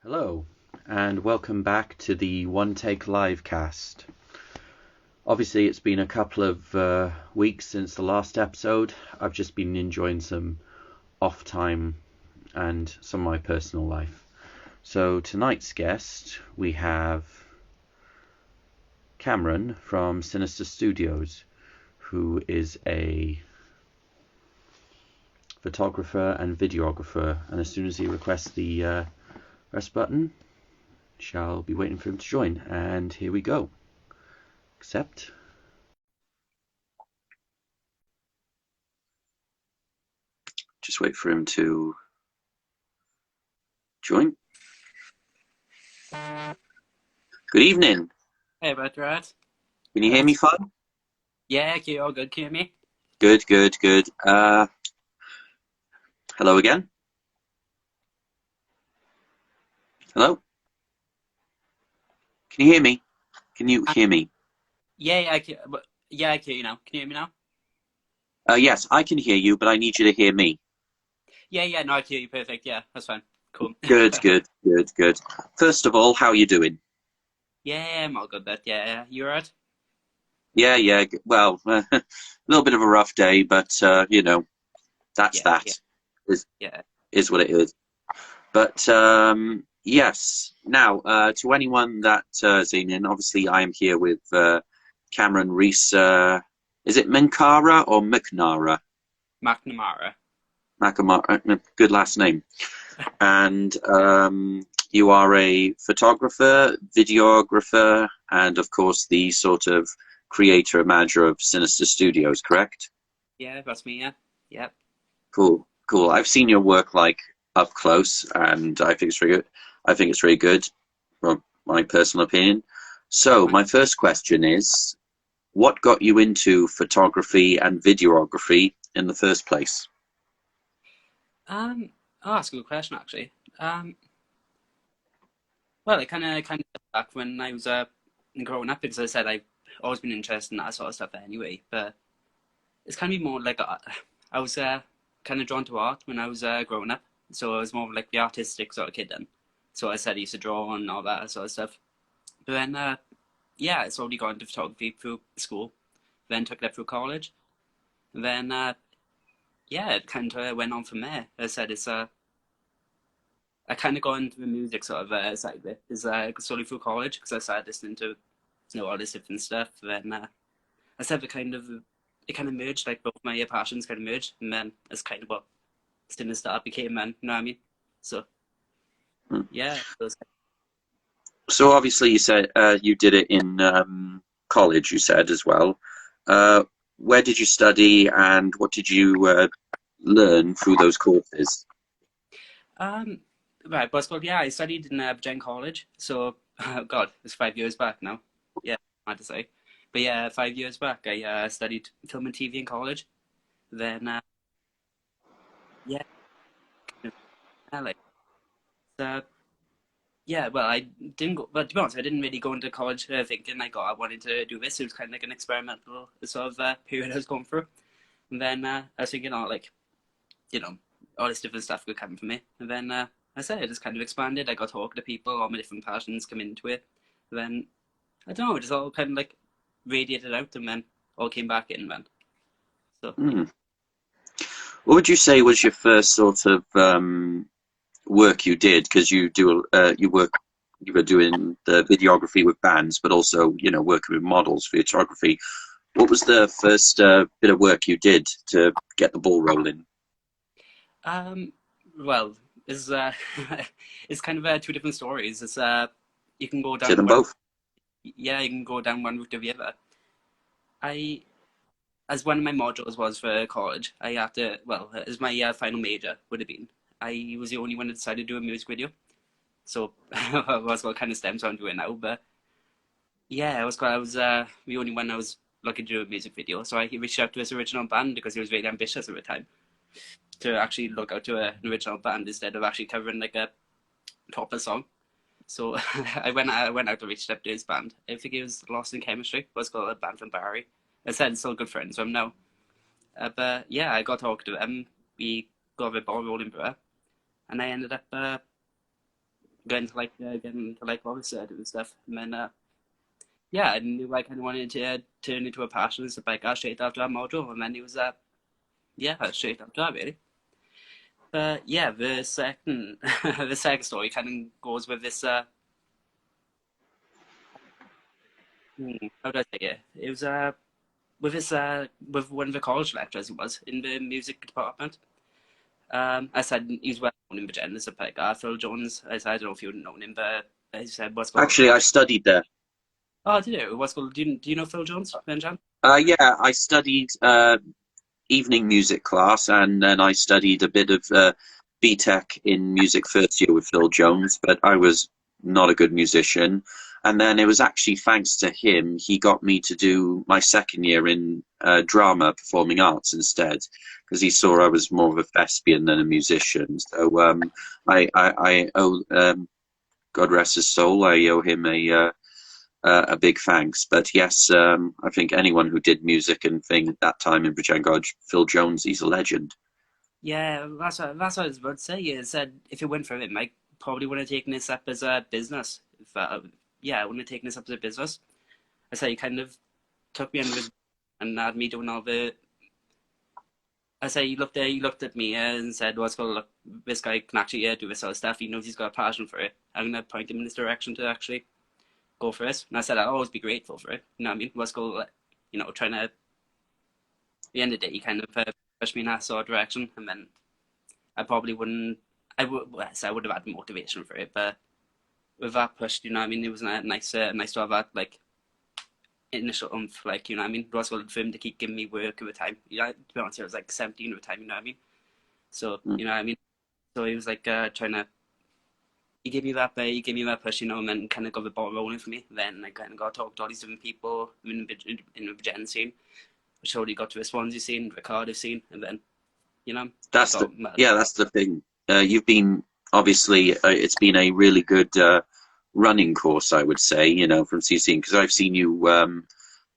Hello, and welcome back to the One Take Live cast. Obviously, it's been a couple of weeks since the last episode. I've just been enjoying some off time and some of my personal life. So, tonight's guest, we have Cameron from Sinistar Studios, who is a photographer and videographer. And as soon as he requests the rest button, shall be waiting for him to join. And here we go. Accept. Just wait for him to join. Good evening. Hey, about that. Can you hear me fine? Yeah, okay, all good. Can you hear me? Good, good, good. Hello again. Hello? Can you hear me? Can you hear me? Yeah, I can hear you now. Can you hear me now? Yes, I can hear you, but I need you to hear me. Yeah, no, I can hear you perfect. Yeah, that's fine. Cool. Good, good, good, good. First of all, how are you doing? Yeah, I'm all good. Yeah, you alright? Yeah, yeah. Well, a little bit of a rough day, but that's Yeah, that. yeah, Is yeah. is what it is. But yes. Now, to anyone that is in, obviously I am here with Cameron Reese. Is it Menkara or McNara? McNamara. Macamara, good last name. And you are a photographer, videographer, and of course the sort of creator and manager of Sinister Studios, correct? Yeah, that's me. Yeah, yeah. Cool, cool. I've seen your work like up close, and I think it's very good. I think it's very good, from my personal opinion. So, Thanks. my first question is, what got you into photography and videography in the first place? Oh, that's a good question actually. Um, well, it kind of back when I was growing up, because I said I've always been interested in that sort of stuff anyway. But it's kind of more like I was kind of drawn to art when I was growing up, so I was more of like the artistic sort of kid then. So I said I used to draw and all that sort of stuff. But then, yeah, I slowly got into photography through school, then took that through college. And then, yeah, it kind of went on from there. As I said, I kind of got into the music sort of side of it. Is slowly through college because I started listening to all this different stuff. Then I said it kind of merged, like both my passions kind of merged, and then it's kind of what Sinister became, man. You know what I mean? So Hmm. yeah, those. So obviously you said you did it in college, you said as well. Uh, where did you study and what did you learn through those courses? Um, right, but well, yeah, I studied in Virginia College. So, God, it's 5 years back now. Yeah, hard to say. But yeah, 5 years back, I studied film and TV in college. Then, yeah, kind of, like, uh, yeah, well, I didn't go, but to be honest, I didn't really go into college thinking like, oh, I wanted to do this. It was kind of like an experimental sort of period I was going through. And then I was thinking, oh, like, you know, all this different stuff could come from me. And then I said it just kind of expanded. I got talking to people, all my different passions come into it. And then I don't know, it just all kind of like radiated out and then all came back in then. So yeah. Hmm. What would you say was your first sort of work you did? Because you were doing the videography with bands, but also working with models for photography. What was the first bit of work you did to get the ball rolling? Um, well, it's it's kind of two different stories. It's you can go Did down them one, both? yeah, you can go down one route or the other. I as one of my modules was for college, I had to, well, as my final major would have been, I was the only one that decided to do a music video. So that's what kind of stems onto it now. But yeah, I was the only one that was looking to do a music video. So I reached out to his original band because he was really ambitious at the time to actually look out to an original band instead of actually covering like a proper song. So I went out and reached out to his band. I think it was Lost in Chemistry. Was called a band from Barry. I said still good friends with him now. But yeah, I got talking to them. We got the ball rolling for it, and I ended up getting into like all doing stuff. And then yeah, I knew I kind of wanted to turn into a passion as a biker straight after that module, and then it was yeah, straight after that really. But yeah, the second the second story kind of goes with this how do I say it? It was with this with one of the college lecturers. It was in the music department. I said he's well known in Virginia as a biker, Phil Jones. I said I don't know if you know him, but I said what's called. Actually, I studied there. Oh, did you? What's called? Do you know Phil Jones, Benjamin? Yeah, I studied evening music class, and then I studied a bit of BTEC in music first year with Phil Jones, but I was not a good musician. And then it was actually thanks to him, he got me to do my second year in drama, performing arts instead, because he saw I was more of a thespian than a musician. So I owe, God rest his soul, I owe him a big thanks. But yes, I think anyone who did music and thing at that time in Bridgend Gorge, Phil Jones, he's a legend. Yeah, that's what I was about to say. Yeah, I said if it went for him, I probably would have taken this up as a business. If yeah, I wouldn't have taken this up as a business. I say he kind of took me under his and had me doing all the. I say he looked at me and said, "What's going to look? This guy can actually do this sort of stuff. He knows he's got a passion for it. I'm gonna point him in this direction to actually go for it." And I said, "I'll always be grateful for it. You know what I mean? What's going, trying to." At the end of the day, he kind of pushed me in that sort of direction, and then I probably wouldn't. I would have had motivation for it, but with that push, you know what I mean, it was nice to have that like initial like you know what I mean. It was good for him to keep giving me work at the time. You know, to be honest, I was like 17 at the time. You know what I mean? So Mm. you know what I mean. So he was like trying to. He gave me that push, you know, and then kind of got the ball rolling for me. Then I kind of got to talk to all these different people in the Virginia scene, which already got to the Swansea scene, the Cardiff scene, and then you know, I That's the thought, well, Yeah, that's the thing. You've been obviously it's been a really good running course, I would say. You know, from CC because I've seen you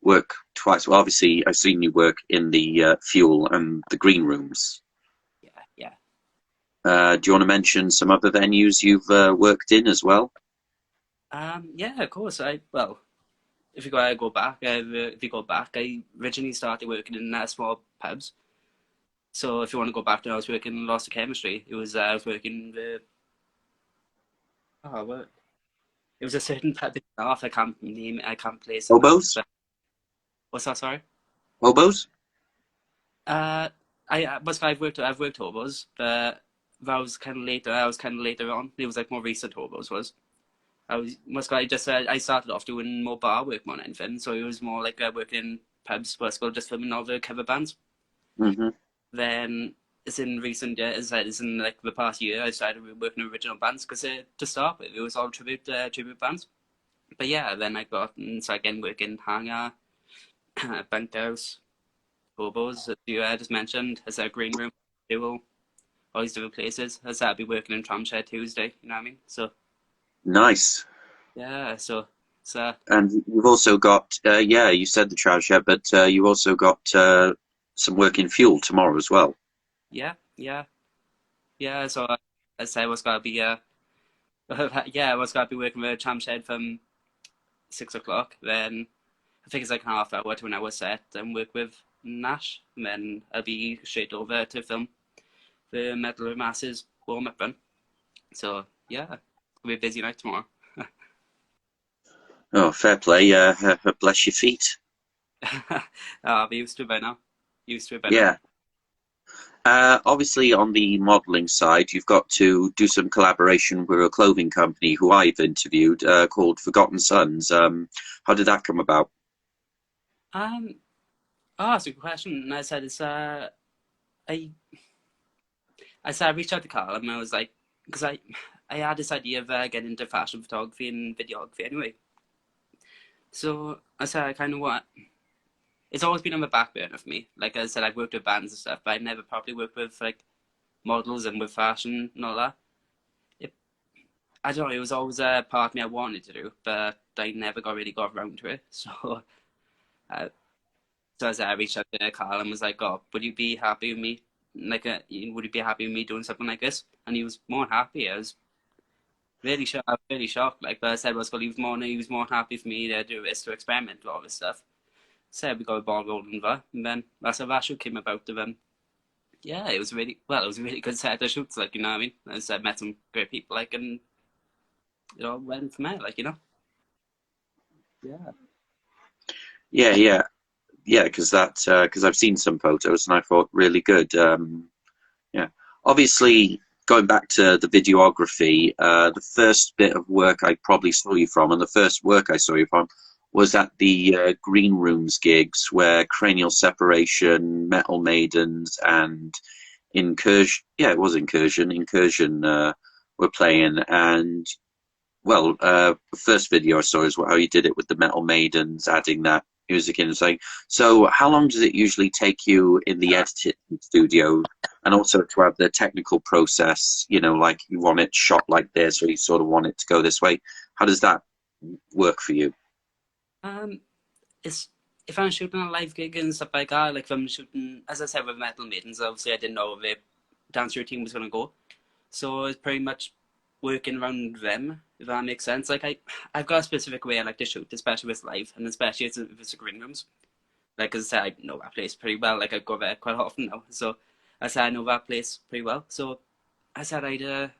work twice. Well, obviously, I've seen you work in the fuel and the green rooms. yeah, yeah. Do you want to mention some other venues you've worked in as well? Yeah, of course. If you go back, I originally started working in small pubs. So if you want to go back to, I was working in Lost of Chemistry. I was working the, oh, what? It was a certain pub in North. I can't place it now. Hobos? But what's that? Sorry. Hobos? Uh, I've worked hobos, but that was kind of later. I was kind of later on. It was like more recent hobos was. I just I started off doing more bar work more than anything, so it was more like working in pubs, where I was just filming all the cover bands. Hmm. Then it's in recent years, it's in like the past year, I started working in original bands because to start with, it was all tribute bands. But yeah, then I got and started getting work in Hangar, Bunkhouse, Hobos, as you just mentioned, as a green room, dual, all these different places. I started be working in Tramshed Tuesday, you know what I mean? So Nice. yeah, so And you've also got, yeah, you said the trout shed, but you also got some work in fuel tomorrow as well. yeah, yeah, yeah. So I say I was gonna be yeah, I was gonna be working with Tramshed from 6 o'clock. Then I think it's like half hour to an hour set and work with Nash. And then I'll be straight over to film the Metal Masses warm up run. So yeah, it'll be a busy night tomorrow. Oh, fair play. Bless your feet. I'll be used to it by now. Used to it by now. Yeah. Obviously, on the modeling side, you've got to do some collaboration with a clothing company who I've interviewed called Forgotten Sons. How did that come about? Um, that's a good question. And I said I I said I reached out to Carl and I was like, because I had this idea of getting into fashion photography and videography anyway. So I said I kind of want. It's always been on the back burner for me. Like I said, I've worked with bands and stuff, but I never properly worked with like models and with fashion and all that. It, I don't know. It was always a part of me I wanted to do, but I never got around to it. Uh, so I said I reached out to Carl and was like, "Oh, would you be happy with me? Would you be happy with me doing something like this?" And he was more than happy. really shocked. I was really shocked. Like, but I said, he was more happy for me to do this, to experiment with all this stuff. Said we got a ball rolling there, and then that's how that shoot came about. And then, yeah, it was really well. It was a really good set of shoots. Like, you know what I mean? As I met some great people. Like, and it all went from there. Like, you know. Yeah. Yeah, yeah, yeah. Because I've seen some photos and I thought really good. Yeah, obviously going back to the videography, the first bit of work I probably saw you from, and the first work I saw you from, was at the Green Rooms gigs where Cranial Separation, Metal Maidens, and Incursion. Yeah, it was Incursion. Incursion were playing, and well, the first video I saw is how you did it with the Metal Maidens, adding that music in and saying, so how long does it usually take you in the editing studio and also to have the technical process, you know, like you want it shot like this or you sort of want it to go this way? How does that work for you? Um, it's if I'm shooting a live gig and stuff like that, like if I'm shooting, as I said with Metal Maidens, obviously I didn't know the dance routine was gonna go, so it's pretty much working around them, if that makes sense. Like I've got a specific way I like to shoot, especially with live, and especially if it's a green rooms. Like as I said, I know that place pretty well. Like I go there quite often now, so I said I know that place pretty well. So I said I'd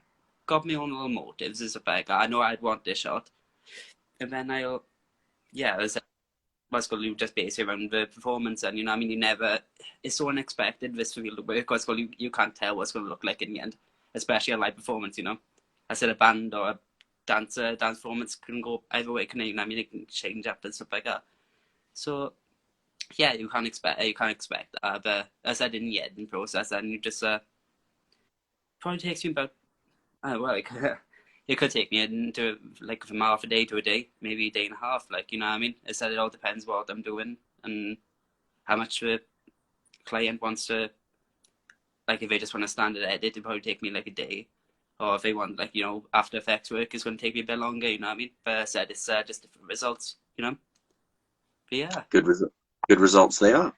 got my own little motives as a bag. I know I'd want this shot, and then I'll yeah, as I said, what's going to just base around the performance, and you know, I mean, you never. It's so unexpected this field of work. What's going you can't tell what's going to look like in the end, especially a live performance. You know, I said a band or a dance performance can go either way. Can you know, I mean, it can change up and stuff like that. So yeah, you can't expect that. But as I said in the editing process, and you just probably takes me about well, it could, it could take me into like from half a day to a day, maybe a day and a half. Like you know what I mean. I said it all depends what I'm doing and how much the client wants to. Like if they just want a standard edit, it'd probably take me like a day. Or if they want like you know After Effects work, it's going to take me a bit longer. You know what I mean. But I said it's just different results. You know. But yeah, Good results they are.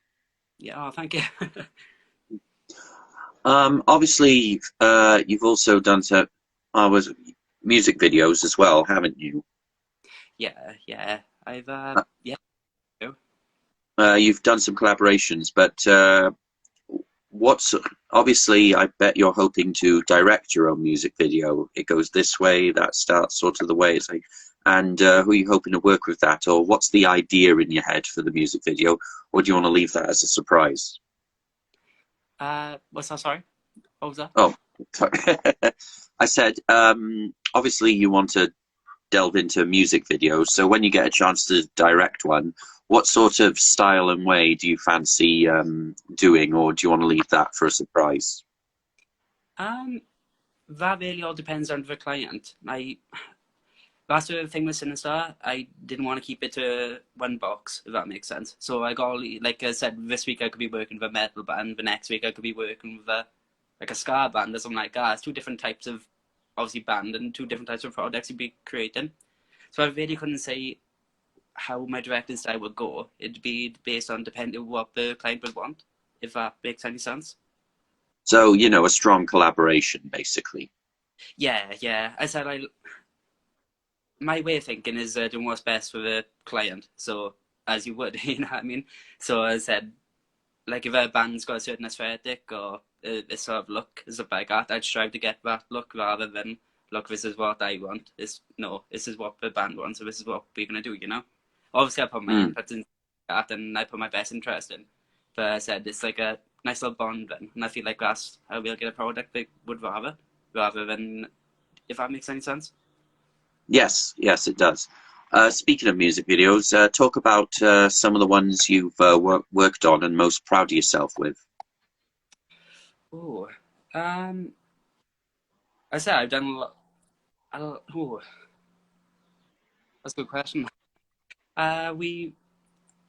yeah. Oh, thank you. Obviously, you've also done some was music videos as well, haven't you? Yeah, yeah. I've yeah. You've done some collaborations, but what's obviously, I bet you're hoping to direct your own music video. It goes this way, that starts sort of the way it's like, and who are you hoping to work with that, or what's the idea in your head for the music video, or do you want to leave that as a surprise? What's that? Sorry. What was that? Oh, sorry. I said, obviously you want to delve into music videos. So when you get a chance to direct one, what sort of style and way do you fancy doing, or do you want to leave that for a surprise? Um, that really all depends on the client. That's the thing with Sinistar. I didn't want to keep it to one box, if that makes sense. So I got like I said, this week I could be working with a metal band. The next week I could be working with a like a ska band or something like that. It's two different types of obviously band and two different types of products you'd be creating. So I really couldn't say how my directing style would go. It'd be based on depending on what the client would want, if that makes any sense. So, you know, a strong collaboration, basically. Yeah, yeah. I said my way of thinking is doing what's best for the client. So as you would, you know what I mean. So as I said, like if a band's got a certain aesthetic or a sort of look, stuff like that, I'd strive to get that look rather than look. This is what I want. This no, this is what the band wants. So this is what we're gonna do. You know. Obviously, I put my Mm. input in that, and I put my best interest in. But as I said it's like a nice little bond then, and I feel like that's how we'll get a product they would rather than if that makes any sense. Yes, yes, it does. Speaking of music videos, talk about some of the ones you've worked on and most proud of yourself with. Oh, um, I said I've done a lot. Oh, that's a good question. We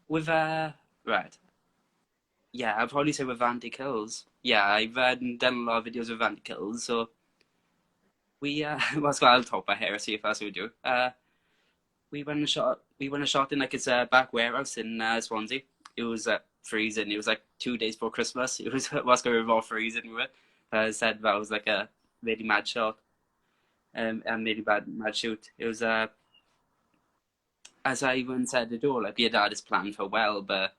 with right. Yeah, I'd probably say with Vandy Kills. Yeah, I've done a lot of videos with Vandy Kills, so we well, I'll talk about heresy if that's what we do. We went and shot in like its back warehouse in Swansea. It was freezing. It was like 2 days before Christmas. It was going to all freezing with it. Said that was like a really mad shot. a really mad shoot. It was as I even said it all, like we had had this plan for a while, but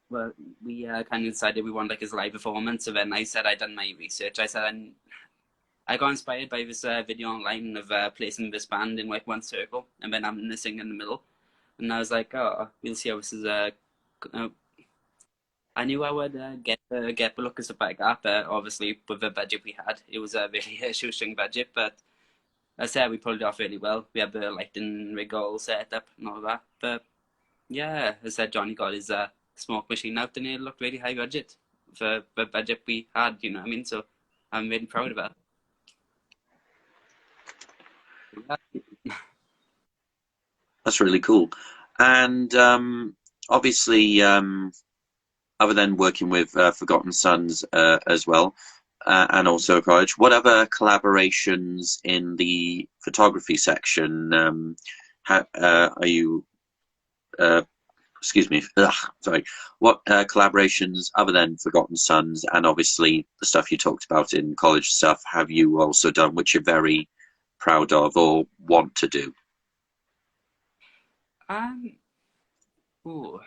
well, we kind of decided we wanted like his live performance. So then I said I'd done my research. I said I got inspired by this video online of placing this band in like one circle and then having the sing in the middle. And I was like, oh, we'll see how this is. I knew I would get the look and stuff like that, but obviously with the budget we had, it was a really shoestring budget. But I said we pulled it off really well. We had the lighting rig all set up and all that. But yeah, as I said, Johnny got his smoke machine out and it looked really high budget for the budget we had. You know what I mean? So I'm really proud of that. That's really cool. And obviously, other than working with Forgotten Sons as well, and also college, what other collaborations in the photography section are you? Excuse me. Sorry. What collaborations other than Forgotten Sons and obviously the stuff you talked about in college stuff have you also done, which you're very proud of or want to do? Ooh.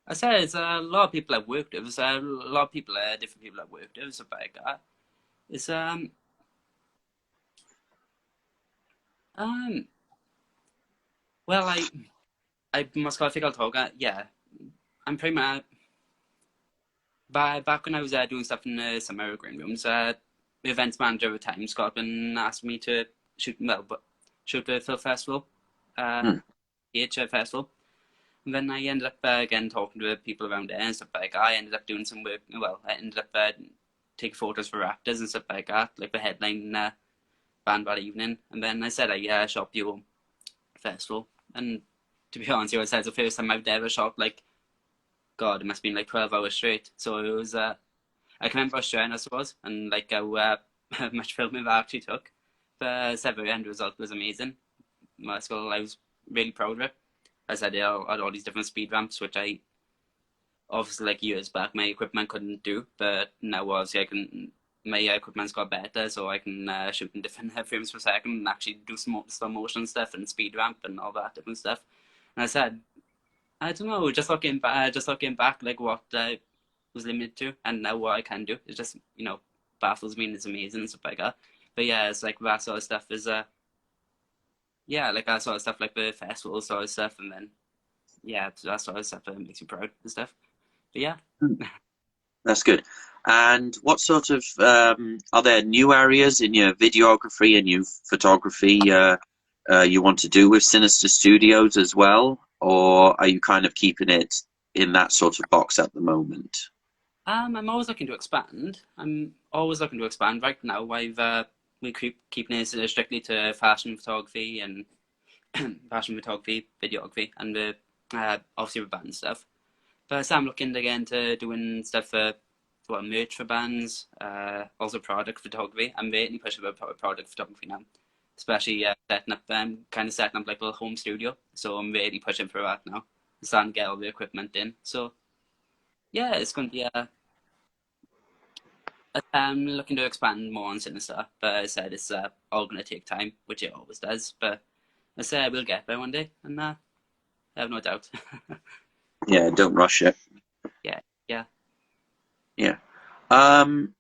I said it's a lot of people I've worked with. It's a lot of people, different people I've worked with. So like it's um. Well, I must go think I'll talk. Yeah, I'm pretty much back when I was doing stuff in the summer green rooms. The events manager at the time, Scotland, asked me to shoot the film festival, Hmm. festival. And then I ended up again talking to people around there and stuff like that. I ended up doing some work. Well, I ended up taking photos for actors and stuff like that, like the headline band that evening. And then I said I shot the whole festival. And to be honest, it's the first time I've ever shot like God. It must have been like 12 hours straight. So it was. I can remember how strenuous it was, and like how much filming that actually took. The several end result was amazing. My school, I was really proud of it. As I did all these different speed ramps, which I obviously like years back my equipment couldn't do, but now obviously I can. My equipment's got better, so I can shoot in different frames per second and actually do some slow motion stuff and speed ramp and all that different stuff. And I said, I don't know, just looking back, like what I was limited to, and now what I can do, it just baffles me and it's amazing and stuff like that. But yeah, it's like that sort of stuff is yeah, like that sort of stuff, like the festival sort of stuff, and then yeah, that sort of stuff that makes you proud and stuff. But yeah. That's good. And what sort of are there new areas in your videography and your photography you want to do with Sinister Studios as well, or are you kind of keeping it in that sort of box at the moment? I'm always looking to expand. I'm always looking to expand. Right now, we keep keeping it strictly to fashion photography and fashion photography, videography, and obviously with band stuff. But so I'm looking again to doing stuff for merch for bands, also product photography. I'm really pushing about product photography now, especially kind of setting up like a little home studio. So I'm really pushing for that now. I'm starting to get all the equipment in. So yeah, it's going to be I'm looking to expand more on Sinister, but as I said it's all going to take time, which it always does. But I say we'll get there one day, and I have no doubt. Yeah, don't rush it. Yeah, yeah. Yeah.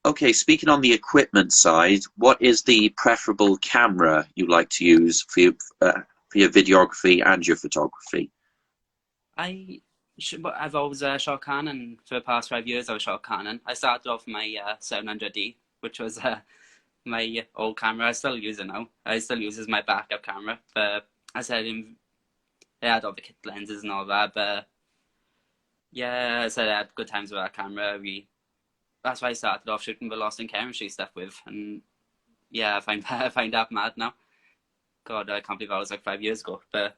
Okay, speaking on the equipment side, what is the preferable camera you like to use for your videography and your photography? I've always shot Canon for the past 5 years. I've shot Canon. I started off my 700D, which was my old camera. I still use it now. I still use it as my backup camera. But as I said, I had all the kit lenses and all that. But yeah, as I said, I had good times with that camera. That's why I started off shooting the Lost in Chemistry stuff with. And yeah, I find I find that mad now. God, I can't believe that was like 5 years ago. But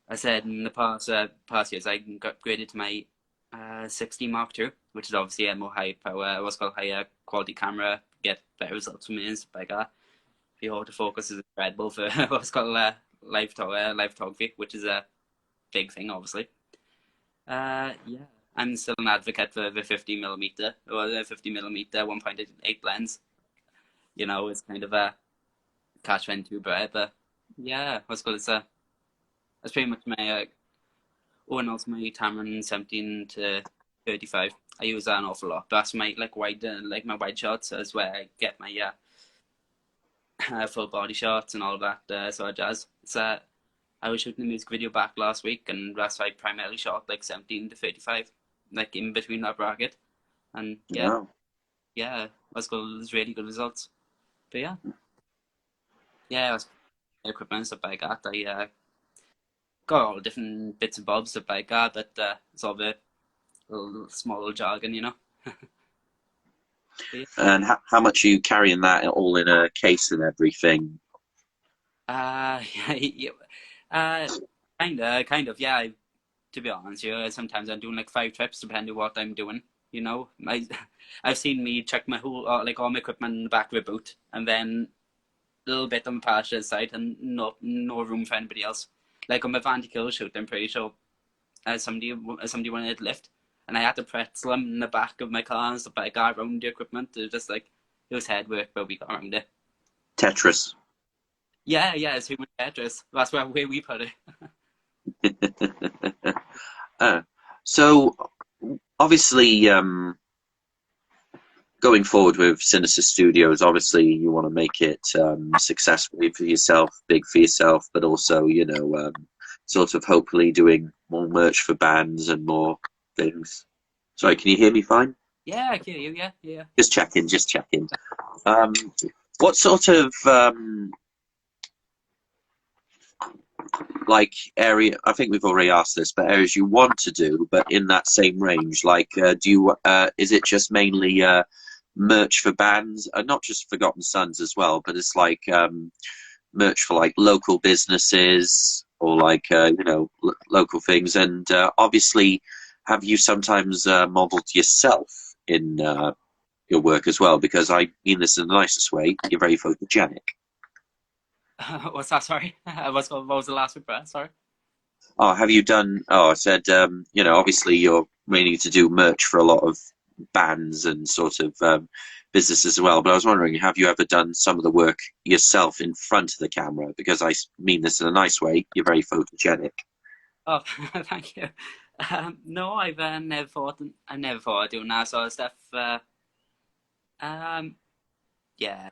I said in the past years, I got upgraded to my 60 Mark II, which is obviously a more high power, what's called higher quality camera, get better results from it and stuff like that. The autofocus is incredible for what's called live photography, which is a big thing, obviously. Yeah, I'm still an advocate for the 50 millimeter or the 50 millimeter 1.8 lens. you know, it's kind of a catch 22 bread. But yeah, I suppose it's pretty much my oh, and also my Cameron 17 to 35. I use that an awful lot. That's my like my wide shots. Is where I get my full body shots and all of that sort of jazz. So I was shooting a music video back last week, and that's why I primarily shot like 17 to 35, like in between that bracket. And yeah, Wow. yeah, that's good. It was really good results. But yeah, yeah, it was equipment and stuff like that. I got all different bits and bobs stuff like that, but it's all a little small little jargon, you know. But yeah. And how much are you carrying that all in a case and everything? Yeah, kind of, yeah. To be honest, yeah, sometimes I'm doing like 5 trips, depending on what I'm doing. You know, I've seen me check my whole, like all my equipment in the back of a boot, and then a little bit on the passenger side, and no room for anybody else. Like on my Van de Kill shoot, I'm pretty sure somebody wanted to lift, and I had to pretzel him in the back of my car and stuff like that around the equipment. It was just like it was head work, but we got around it. Tetris. Yeah, yeah, it's human Tetris. That's where we put it. uh, so obviously, going forward with Sinistar Studios, obviously you want to make it successfully for yourself, big for yourself, but also, you know, sort of hopefully doing more merch for bands and more things. Sorry, can you hear me fine? Yeah, I hear you. Yeah, yeah. Just checking, just checking. Um, what sort of like area? I think we've already asked this, but areas you want to do, but in that same range. Like, do you? Is it just mainly merch for bands, not just Forgotten Sons as well, but it's like merch for like local businesses or like you know, local things. And obviously, have you sometimes modeled yourself in your work as well? Because I mean this in the nicest way. You're very photogenic. What's that? Sorry, what was the last bit? Sorry. Oh, have you done? Oh, I said, you know, obviously you're mainly to do merch for a lot of bands and sort of businesses as well. But I was wondering, have you ever done some of the work yourself in front of the camera? Because I mean this in a nice way. You're very photogenic. Oh, thank you. No, I've never thought. I never thought of doing that sort of stuff. Um, yeah,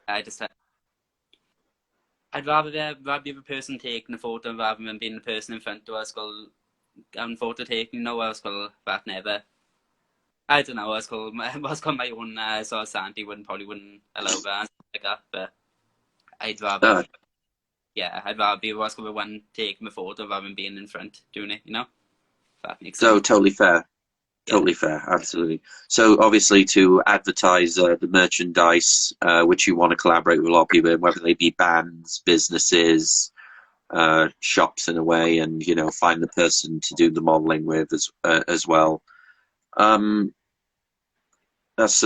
I'd rather be the person taking the photo rather than being the person in front of us. Having photo taking. No, I was called that never. I don't know. I was called my own sort of sanity. Probably wouldn't allow that like that. But I'd rather, Uh, yeah, I'd rather be was the one taking the photo rather than being in front doing it. You know, if that makes so sense. totally fair. Yeah. Totally fair, absolutely. So obviously to advertise the merchandise, which you want to collaborate with a lot of people, in, whether they be bands, businesses, shops in a way, and you know, find the person to do the modeling with as well. Um, that's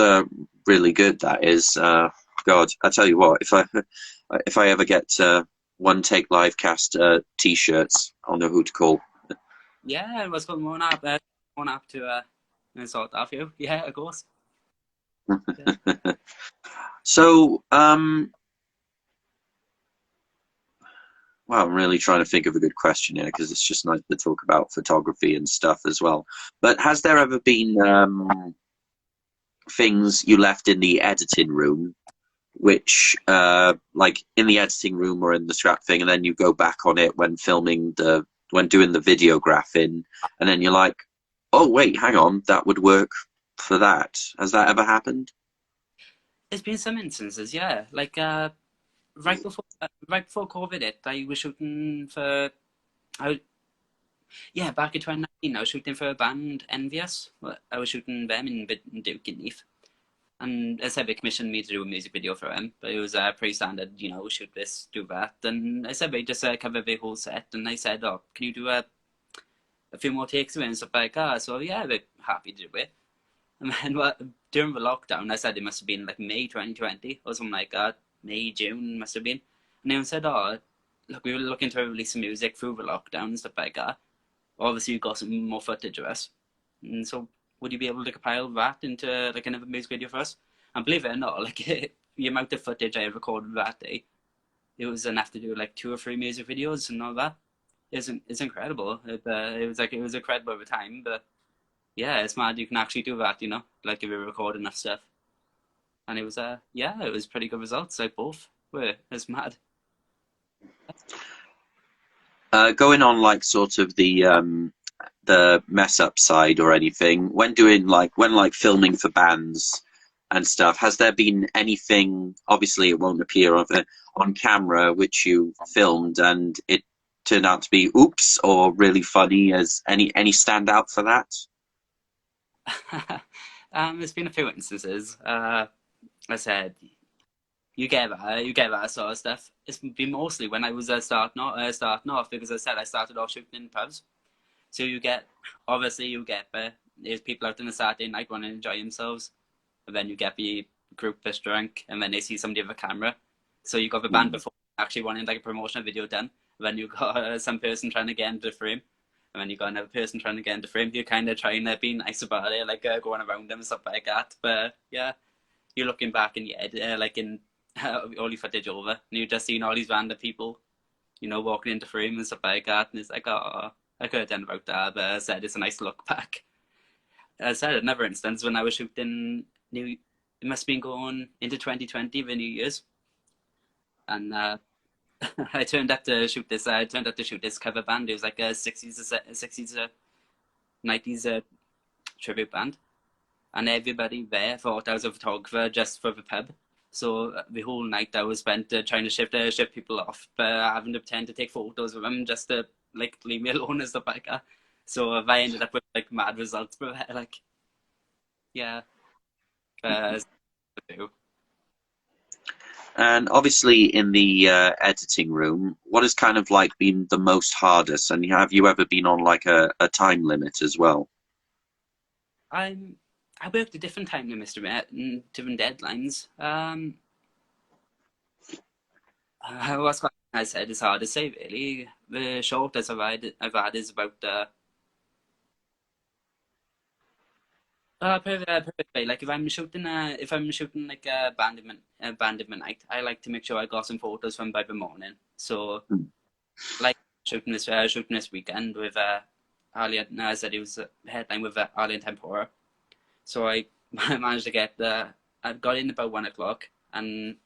really good. That is. God, I tell you what, if I ever get one take live cast t-shirts, I'll know who to call. Yeah, it was called one app to sort that for you. Yeah, of course. Yeah. So, well, I'm really trying to think of a good question here because it's just nice to talk about photography and stuff as well. But has there ever been things you left in the editing room, which, like in the editing room or in the scrap thing, and then you go back on it when when doing the videographing, and then you're like, oh wait, hang on, that would work for that. Has that ever happened? There's been some instances, yeah. Like right before COVID hit, I was shooting for I yeah, back in 2019, I was shooting for a band, Envious. I was shooting them in Duke and Leaf. And as I said, they commissioned me to do a music video for them, but it was pretty standard, you know, shoot this, do that. And I said, they just cover the whole set, and I said, oh, can you do a few more takes of it and stuff like that? So yeah, they're happy to do it. And then during the lockdown, I said it must have been like May 2020 or something like that. May, June must have been. And they said, oh, look, we were looking to release some music through the lockdown and stuff like that. Obviously, you got some more footage of us. And so, would you be able to compile that into like another music video for us? And believe it or not, like the amount of footage I recorded that day, it was enough to do like 2 or 3 music videos and all that. It's incredible. It was like, it was incredible over time, but yeah, it's mad you can actually do that, you know, like if you record enough stuff. And it was yeah, it was pretty good results. Like both were. It's mad. Going on like sort of the mess up side or anything, when like filming for bands and stuff, has there been anything, obviously it won't appear on camera, which you filmed and it turned out to be oops or really funny? As any standout for that? There's been a few instances. I said you get that sort of stuff. It's been mostly when I was starting off, because I said I started off shooting in pubs. So obviously you get there's people out on a Saturday night wanting to enjoy themselves, and then you get the group that's drunk, and then they see somebody with a camera. So you got the band before actually wanting like a promotional video done. And then you got some person trying to get into the frame, and then you got another person trying to get into the frame. You're kind of trying to be nice about it, like going around them and stuff like that. But yeah, you're looking back in your head, like in all your footage over, and you're just seeing all these random people, you know, walking into frame and stuff like that, and it's like, oh, I could have done about that, but I said it's a nice look back. I said another instance when I was shooting it must have been going into 2020, the New Year's, and I turned up to shoot this. I turned up to shoot this cover band. It was like a 60s, 90s tribute band, and everybody there thought I was a photographer just for the pub. So the whole night I was spent trying to ship people off, but having to pretend to take photos of them just to like leave me alone and stuff like that. So I ended up with like mad results, but like yeah, uh, And obviously in the editing room, what has kind of like been the most hardest? And have you ever been on like a time limit as well? I worked a different time than Mr. Met and different deadlines. What's what I said is hard to say really. The shortest I've had is about perfect way. Like if I'm shooting like a band of midnight, I like to make sure I got some photos from by the morning. So like shooting this weekend with Ali. No, I said he was headline with Ali and Tempora. So I managed to get I got in about 1 o'clock, and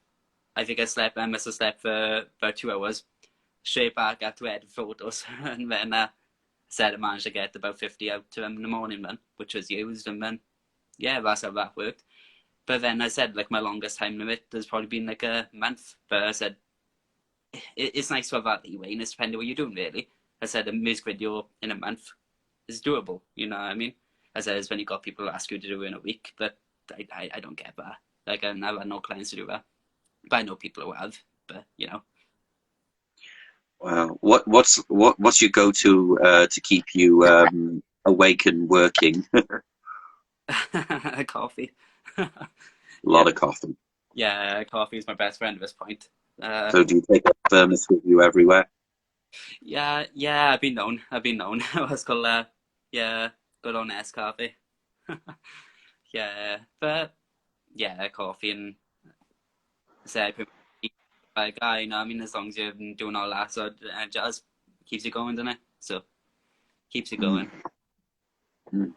I think I must have slept for about 2 hours. Straight back after edit photos, and then said I managed to get about 50 out to them in the morning, then, which was used, and then yeah, that's how that worked. But then I said like my longest time limit has probably been like a month. But I said it's nice to have that leeway, and it's depending on what you're doing really. I said a music video in a month is doable, you know what I mean? I said it's when you got people who ask you to do it in a week, but I don't get that. Like I've had no clients to do that, but I know people who have. But you know, Wow. What's your go-to to keep you awake and working? coffee. A Yeah, lot of coffee. yeah, coffee is my best friend at this point. So do you take a thermos with you everywhere? Yeah, I've been known. What's called yeah, good on Nescafe. Yeah, but yeah, coffee and say like I know. I mean, as long as you're doing all that, so it just keeps you going, doesn't it? So keeps you Mm. going. Mm.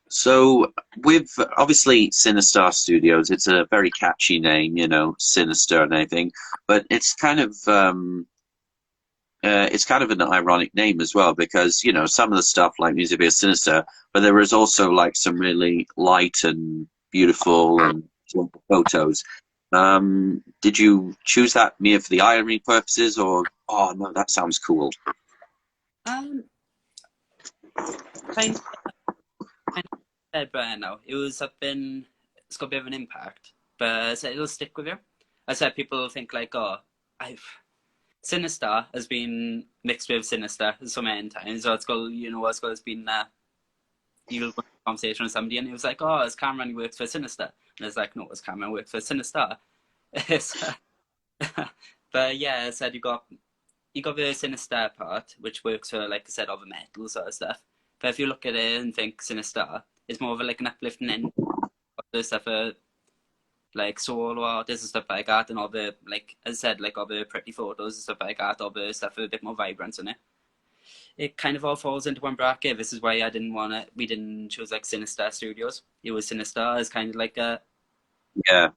So with obviously Sinistar Studios, it's a very catchy name, you know, sinister and everything, but it's kind of an ironic name as well because you know some of the stuff like Music is sinister, but there is also like some really light and beautiful and simple photos. Did you choose that mere for the irony purposes, or oh no, that sounds cool? Um, kind kind of said, but no, it was something. It's got a bit of an impact, but I said it'll stick with you. I said people think like, oh, I've Sinistar has been mixed with Sinister so many times. So it's got, you know, it's been you'll go into a conversation with somebody and he was like, oh, it's Cameron who works for Sinister. And it's like, no, it's Cameron who works for Sinistar. But yeah, I said you got the Sinister part, which works for, like I said, all the metal sort of stuff. But if you look at it and think Sinistar, it's more of like an uplifting end of the stuff like solo artists and stuff like that, and all the, like as I said, like all the pretty photos and stuff like that, all the stuff with a bit more vibrance in it. It kind of all falls into one bracket. This is why I didn't want to. We didn't choose like Sinistar Studios. It was Sinistar as kind of like a Yeah,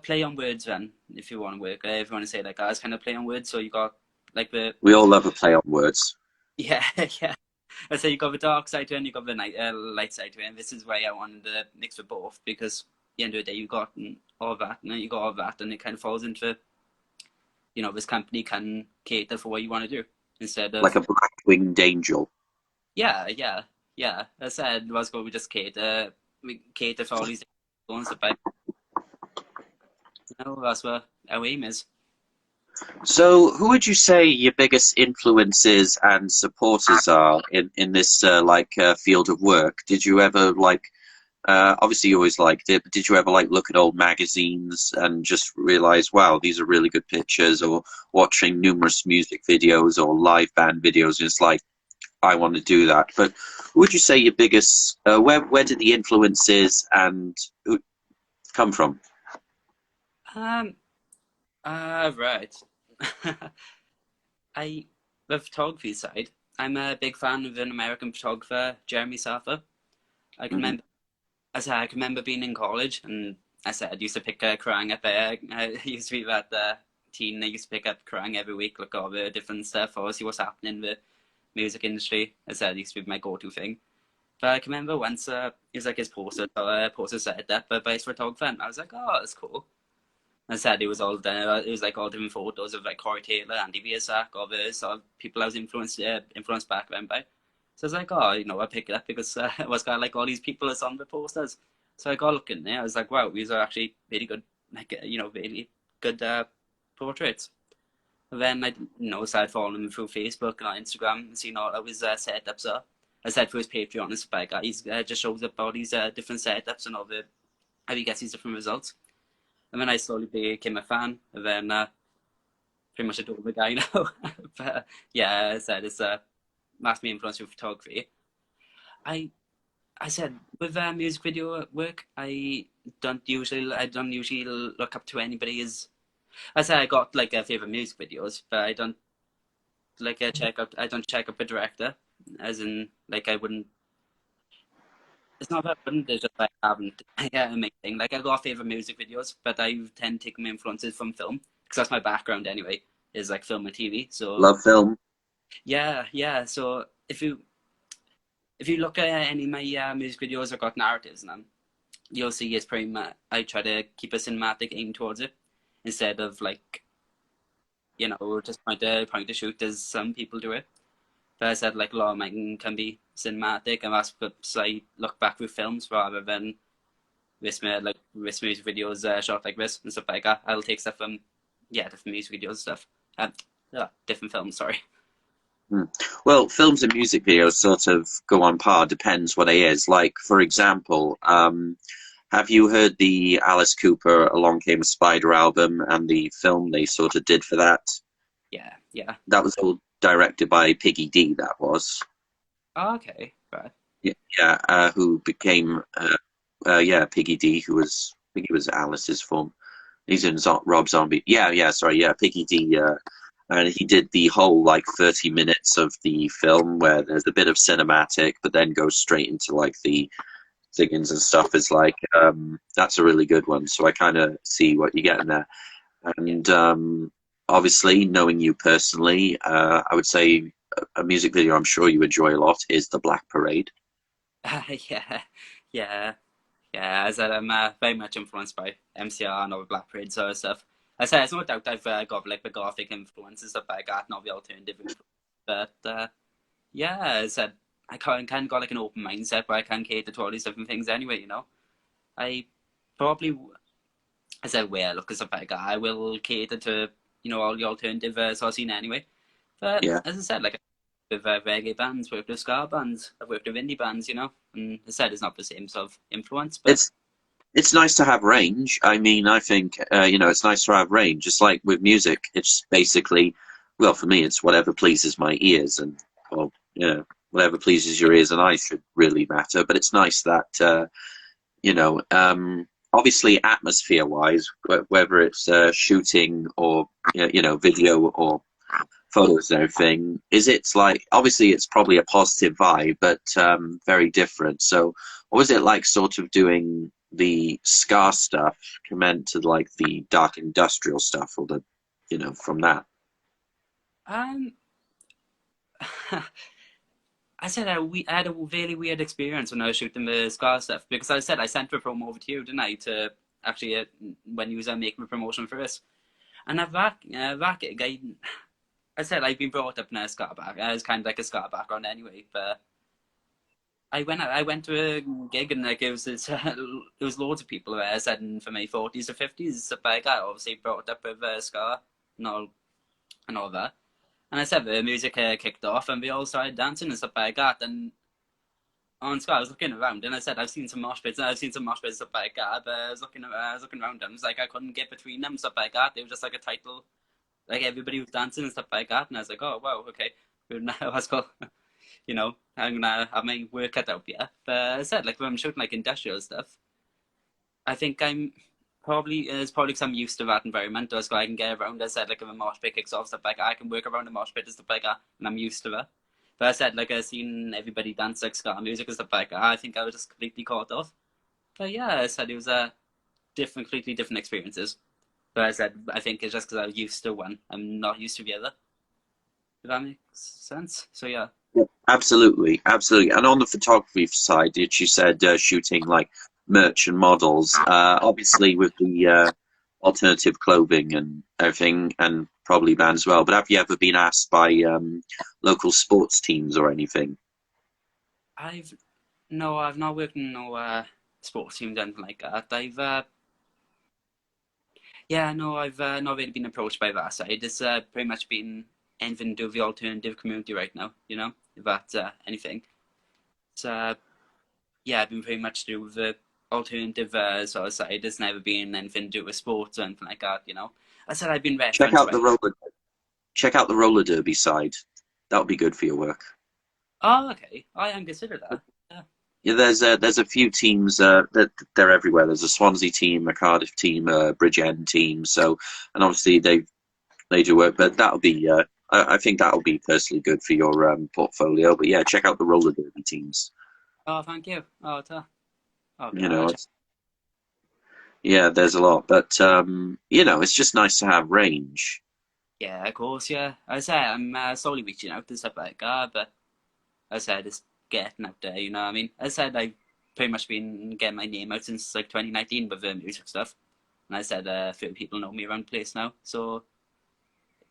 play on words. Then, if you want to work, if you want to say like as kind of play on words. So you got like the we all love a play on words. yeah yeah. I say you got the dark side to it and you got the light side to it. And this is why I wanted to mix with both, because at the end of the day you got all that and then you got all that, and it kind of falls into, this company can cater for what you want to do instead of Like a black-winged angel. yeah, yeah, yeah. I said was going we just cater, we cater for all these ones about. That's what our aim is. So, who would you say your biggest influences and supporters are in this field of work? Did you ever obviously you always liked it, but did you ever look at old magazines and just realize, wow, these are really good pictures, or watching numerous music videos or live band videos, and it's like, I want to do that? But who would you say your biggest, where did the influences and come from? Um. Right. The photography side, I'm a big fan of an American photographer, Jeremy Sarfer. I can Hmm. remember, I can remember being in college, and I said I used to pick Kerrang up there. I used to be that teen. I used to pick up Kerrang every week, look all the different stuff, or see what's happening in the music industry. I said it used to be my go-to thing. But I can remember once it was like his poster set up by his photographer, and I was like, oh, that's cool. I said it was all done. It was like all different photos of like Corey Taylor, Andy Biersack, all the sort of people I was influenced back then by. So I was like, oh, I picked it up because it was got like all these people that's on the posters. So I got looking there. I was like, wow, these are actually really good, like really good portraits. And then I started following him through Facebook and on Instagram and seeing all of his setups are. I said for his Patreon and stuff like that, he's just shows up all these different setups and all the how he gets these different results. And then I slowly became a fan, and then pretty much adore the guy now. But yeah, I said it's massively influenced with photography. I I said with music video work, I don't usually look up to anybody as I said I got like favorite music videos, but I don't I don't check up a director, as in like I wouldn't. It's not that I wouldn't. It's just like I haven't. Yeah, amazing. Like I got favorite music videos, but I tend to take my influences from film because that's my background anyway. Is like film and TV. So Love film. yeah, yeah. So if you look at any of my music videos, I've got narratives in them. You'll see it's pretty much I try to keep a cinematic aim towards it instead of like just point to shoot as some people do it. But I said like a lot of mine can be cinematic, and that's because I look back with films rather than this music videos shot like this and stuff like that. I'll take stuff from different music videos and stuff. Different films, sorry. Hmm. Well, films and music videos sort of go on par, depends what it is. Like, for example, have you heard the Alice Cooper Along Came a Spider album and the film they sort of did for that? Yeah, yeah. That was all directed by Piggy D, that was. Oh, okay, right. Yeah, who became, Piggy D, who was, I think he was Alice's form. He's in Rob Zombie. Piggy D, and he did the whole 30 minutes of the film where there's a bit of cinematic, but then goes straight into the singings and stuff. Is that's a really good one. So I kind of see what you get in there. And obviously, knowing you personally, I would say a music video I'm sure you enjoy a lot is The Black Parade. Yeah, yeah, yeah. As I said, I'm very much influenced by MCR and all the Black Parade sort of stuff. I said, there's no doubt I've got the gothic influences stuff like that, not the alternative influence. But yeah, as I said, I kind of got an open mindset where I can cater to all these different things anyway. I probably, I said, where I look at stuff like that, I will cater to all the alternative sort of scene anyway. But Yeah. as I said, like with reggae bands, worked with ska bands, I've worked with indie bands, and as I said, it's not the same sort of influence, but It's nice to have range. I mean, I think, it's nice to have range. Just like with music, it's basically, well, for me, it's whatever pleases my ears, and, well, whatever pleases your ears and eyes should really matter. But it's nice that, obviously atmosphere-wise, whether it's shooting or video or photos and everything, is it like, obviously it's probably a positive vibe, but very different. So what was it like sort of doing the ska stuff compared to like the dark industrial stuff or the, from that? Um, I said I had a really weird experience when I was shooting the Scar stuff because I said I sent the promo over to you, didn't I? To actually when you was making the promotion for us, and that gig, I said I've been brought up in a Scar back. I was kind of like a Scar background anyway, but I went to a gig and like it was there was loads of people there. I said for my 40s or 50s, stuff like that. Obviously brought up with Scar and all that. And I said the music kicked off and we all started dancing and stuff like that. And on Sky, I was looking around and I said, I've seen some mosh pits and stuff like that. But I was looking around and it was like I couldn't get between them, stuff like that. It was just like a title, like everybody was dancing and stuff like that. And I was like, oh wow, okay, now let's go. I'm gonna have my work cut out here. But I said, like when I'm shooting like industrial stuff, I think it's probably because I'm used to that environment. So I can get around. I said, like if a mosh pit kicks off, stuff like that, I can work around a mosh pit and stuff like that, and I'm used to that. But I said, like I've seen everybody dance like ska music and stuff like that. I think I was just completely caught off. But yeah, I said it was a completely different experiences. But I said I think it's just because I was used to one, I'm not used to the other. If that makes sense. So yeah. Yeah, absolutely, absolutely. And on the photography side, you said shooting like merch and models, obviously with the alternative clothing and everything, and probably bands as well. But have you ever been asked by local sports teams or anything? I've not worked in no sports team, anything like that. I've not really been approached by that side. It's pretty much been anything to do with the alternative community right now. If that's anything. It's yeah, I've been pretty much to do with the alternative sort of side. It's never been anything to do with sports or anything like that. I said I've been Check referenced out by. the roller derby side. That would be good for your work. Oh, okay. I hadn't considered that. Yeah. Yeah, there's a few teams that they're everywhere. There's a Swansea team, a Cardiff team, a Bridgend team. So, and obviously they do work, but that'll be I think that'll be personally good for your portfolio. But yeah, check out the roller derby teams. Oh, thank you. Oh, okay. You know, yeah, there's a lot, but it's just nice to have range. Yeah, of course. Yeah, I say I'm slowly reaching out to stuff like that, but I said it's getting out there. You know what I mean? I said I've pretty much been getting my name out since like 2019 with the music stuff, and I said a few people know me around the place now, so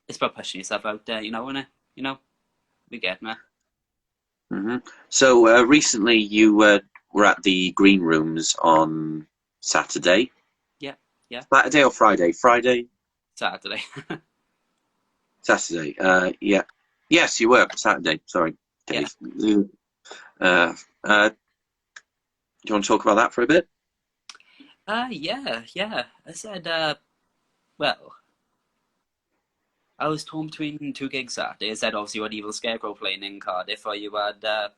it's about pushing yourself out there. And we get me. So recently you were at the green rooms on Saturday. Yeah, yeah. Saturday or Friday? Friday? Saturday. Saturday. Yeah. Yes, you were. Saturday. Sorry, Dave. Yeah. Do you want to talk about that for a bit? Yeah. I said, well, I was torn between two gigs Saturday. I said obviously you had Evil Scarecrow playing in Cardiff, or you had the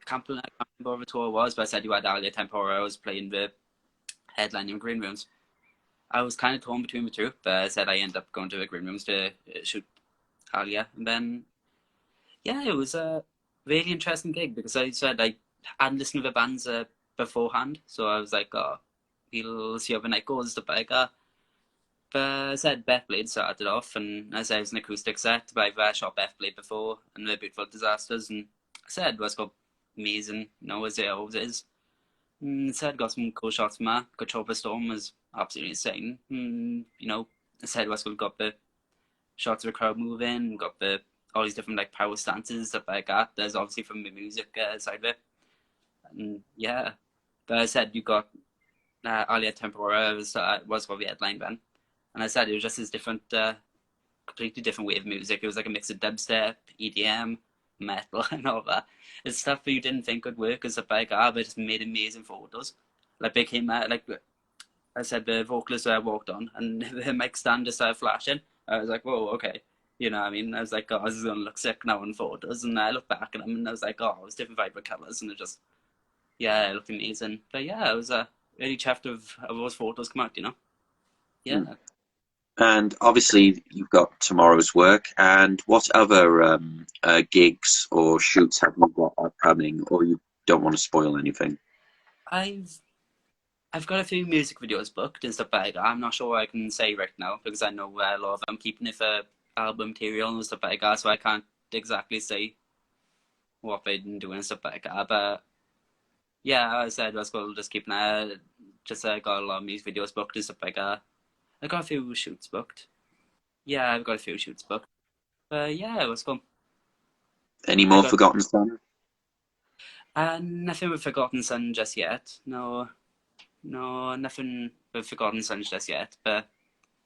I can't remember what tour it was, but I said you had Alia Tempora. I was playing the headline in Green Rooms. I was kind of torn between the two, but I said I ended up going to the Green Rooms to shoot Alia, and then yeah, it was a really interesting gig because I said I hadn't listened to the bands beforehand, so I was like, oh, we'll see how the night goes, stuff like that. But I said Beth Blade started off, and I said it was an acoustic set, but I've shot Beth Blade before, and the Beautiful Disasters, and I said it was got amazing, as it always is. And I said got some cool shots from that. Got Chopper Storm was absolutely insane. I said we've got the shots of the crowd moving, got all these different like power stances, stuff like that. There's obviously from the music side of it. And yeah, but I said you got Alia Tempora was for the headline band, and I said it was just this different, completely different way of music. It was like a mix of dubstep, EDM, metal, and all that. It's stuff that you didn't think would work as a big but it just made amazing photos. Like they came out, like I said, the vocalist walked on, and the mic stand just started flashing. I was like, whoa, okay. You know what I mean? I was like, oh, this is going to look sick now in photos. And I looked back at them and I was like, oh, it was different vibrant colours. And it just, yeah, it looked amazing. But yeah, I was really chuffed of those photos come out. Mm. Yeah. And obviously, you've got tomorrow's work. And what other gigs or shoots have you got upcoming, or you don't want to spoil anything? I've I've got a few music videos booked and stuff like that. I'm not sure what I can say right now because I know a lot of them keeping it for album material and stuff like that, so I can't exactly say what they've been doing and stuff like that. But yeah, as I said, I was going to just keep an eye. Just got a lot of music videos booked and stuff like that. I got a few shoots booked. Yeah, I've got a few shoots booked. But yeah, it was fun. Any I more got Forgotten Son? nothing with Forgotten Son just yet. No, no, nothing with Forgotten Son just yet. But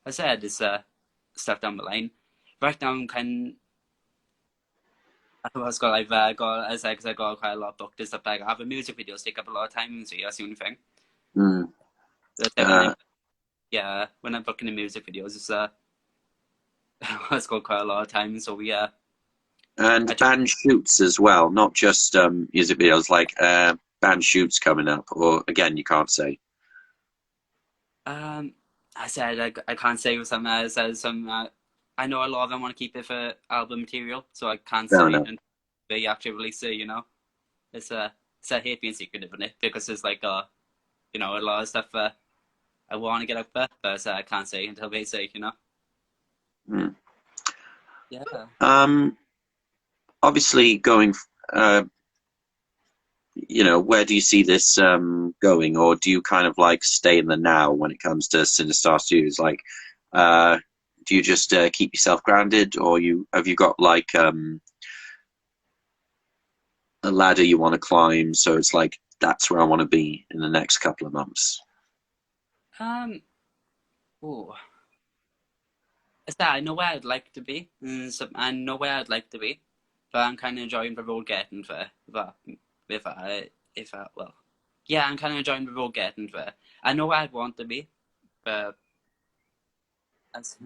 as I said, it's stuff down the line. Right now, I'm kind. I was got I've got as I because I got quite a lot booked and stuff like. I have a music videos take up a lot of time, so yeah, that's the only thing. Mm. That's when Uh, when I'm booking the music videos, it's it's got quite a lot of time. So yeah, I and took band shoots as well, not just music videos, like band shoots coming up, or again, you can't say. um. I said I can't say with some says some. I know a lot of them want to keep it for album material, so I can't Fair say enough. until they actually release it. It's it's a hate being secretive in it because it's like a lot of stuff I want to get out there, but I can't say until they say. Mm. Yeah. Um, obviously, going, uh, where do you see this going, or do you kind of like stay in the now when it comes to Sinistar Studios? Like, uh, do you just keep yourself grounded, or you got like a ladder you want to climb? So it's like that's where I want to be in the next couple of months. Um. Oh, it's that I know where I'd like to be, and so I know where I'd like to be, but I'm kind of enjoying the road getting there. If I well, yeah, I'm kind of enjoying the road getting there. I know where I'd want to be, but as,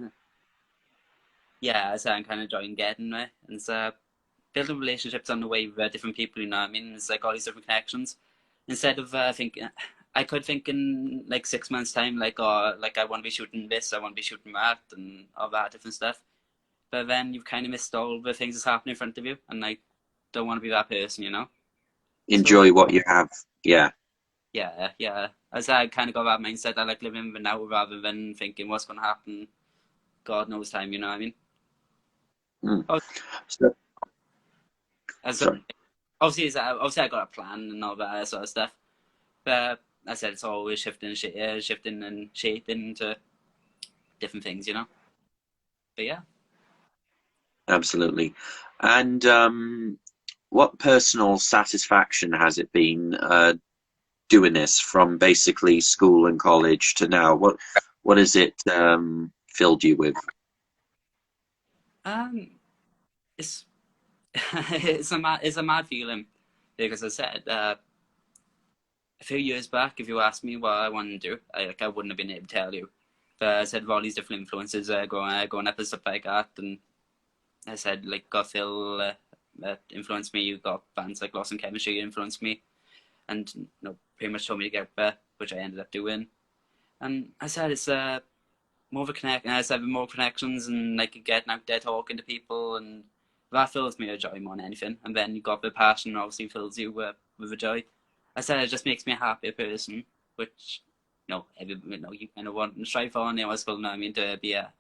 yeah, as I'm kind of enjoying getting there, and so building relationships on the way with different people. You know what I mean? It's like all these different connections. Instead of thinking, I could think in like 6 months' time, like, oh, like I want to be shooting this, I want to be shooting that, and all that different stuff. But then you've kind of missed all the things that's happening in front of you, and I don't want to be that person. So Enjoy what you have. Yeah, yeah, yeah. As I kind of got that mindset, I like living in the now rather than thinking what's going to happen. God knows time. You know what I mean? mm. Oh, So, as sorry. obviously I got a plan and all that sort of stuff. But I said it's always shifting and shaping into different things. But yeah, Absolutely. And what personal satisfaction has it been doing this from basically school and college to now? What has it filled you with? um, it's it's a mad feeling because I said a few years back, if you asked me what I wanted to do, I wouldn't have been able to tell you. But I said all these different influences growing up and stuff like that, and I said like got Phil that influenced me. You got bands like Lost in Chemistry influenced me, and pretty much told me to get there, which I ended up doing. And I said it's more of a connect. And I said more connections and like getting out there talking to people, and that fills me with joy more than anything. And then you got the passion, obviously fills you with a joy. I said it just makes me a happier person, which you kind of want and strive for. And I was going, I mean, to be a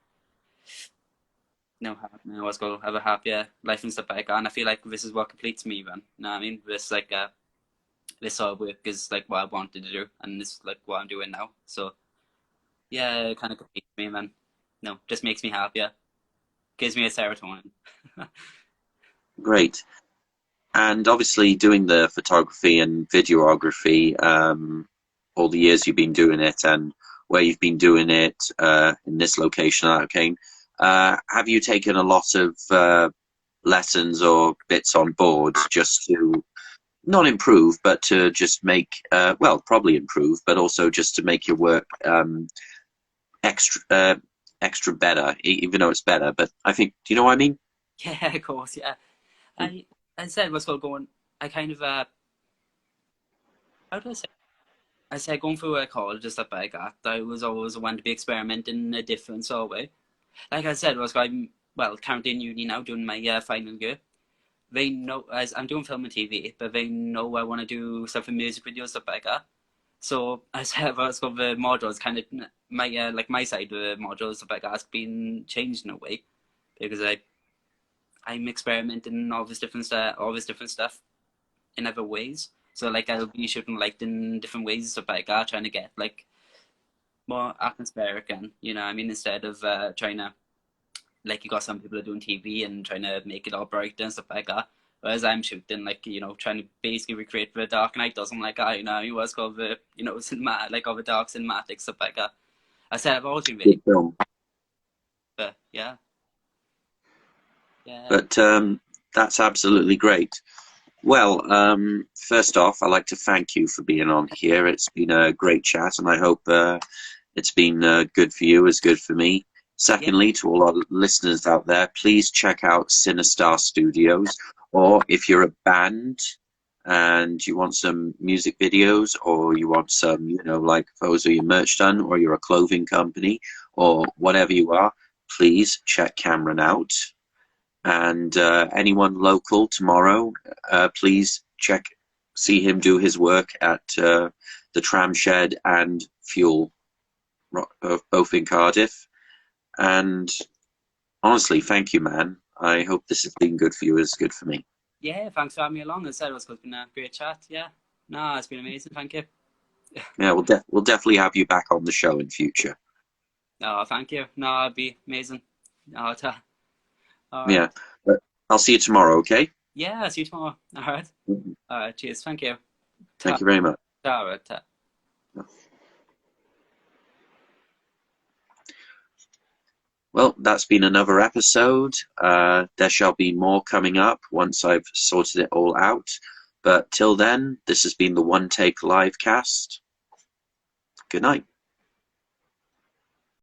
I was going to have a happier life and stuff like that. And I feel like this is what completes me, then. You know what I mean? This sort of work is like what I wanted to do, and this is like what I'm doing now. So yeah, it kind of completes me, man. No, just makes me happier. Gives me a serotonin. Great. And obviously, doing the photography and videography, all the years you've been doing it, and where you've been doing it in this location, okay. Have you taken a lot of lessons or bits on board just to not improve, but to just make, well, probably improve, but also just to make your work extra extra better, even though it's better. But I think, do you know what I mean? Yeah, of course. Yeah, I I said what's called going. I kind of how do I say? I said going through college and stuff like that. I was always one to be experimenting in a different sort of way. Like I said, I'm well currently in uni now doing my final year. They know as I'm doing film and TV, but they know I want to do stuff in music videos stuff like that. So as I've also got the modules, kind of my like my side of the modules stuff like that's been changed in a way because I'm experimenting all this different stuff in other ways. So like I'll be shooting like in different ways stuff like that, trying to get like more atmospheric and I mean instead of trying to like you got some people are doing TV and trying to make it all bright and stuff like that. Whereas I'm shooting like trying to basically recreate the Dark Knight doesn't like that, it was called the cinema like all the dark cinematic stuff like that. I said I've always been really Good film. but yeah. But that's absolutely great. Well, first off, I'd like to thank you for being on here. It's been a great chat, and I hope it's been good for you as good for me. Secondly, to all our listeners out there, please check out Sinistar Studios, or if you're a band and you want some music videos, or you want some, like photos of your merch done, or you're a clothing company, or whatever you are, please check Cameron out. And anyone local tomorrow, please see him do his work at the Tram Shed and Fuel, both in Cardiff. And honestly, thank you, man. I hope this has been good for you as good for me. Yeah, thanks for having me along. As I said, it's been a great chat. Yeah, no, it's been amazing. Thank you. Yeah, we'll definitely have you back on the show in future. No, thank you. No, it'd be amazing. No, all right. Yeah, but I'll see you tomorrow, okay? Yeah, I'll see you tomorrow. All right. All right. Cheers. Thank you. Thank you very much. All right. Well, that's been another episode. There shall be more coming up once I've sorted it all out. But till then, this has been the One Take Live Cast. Good night.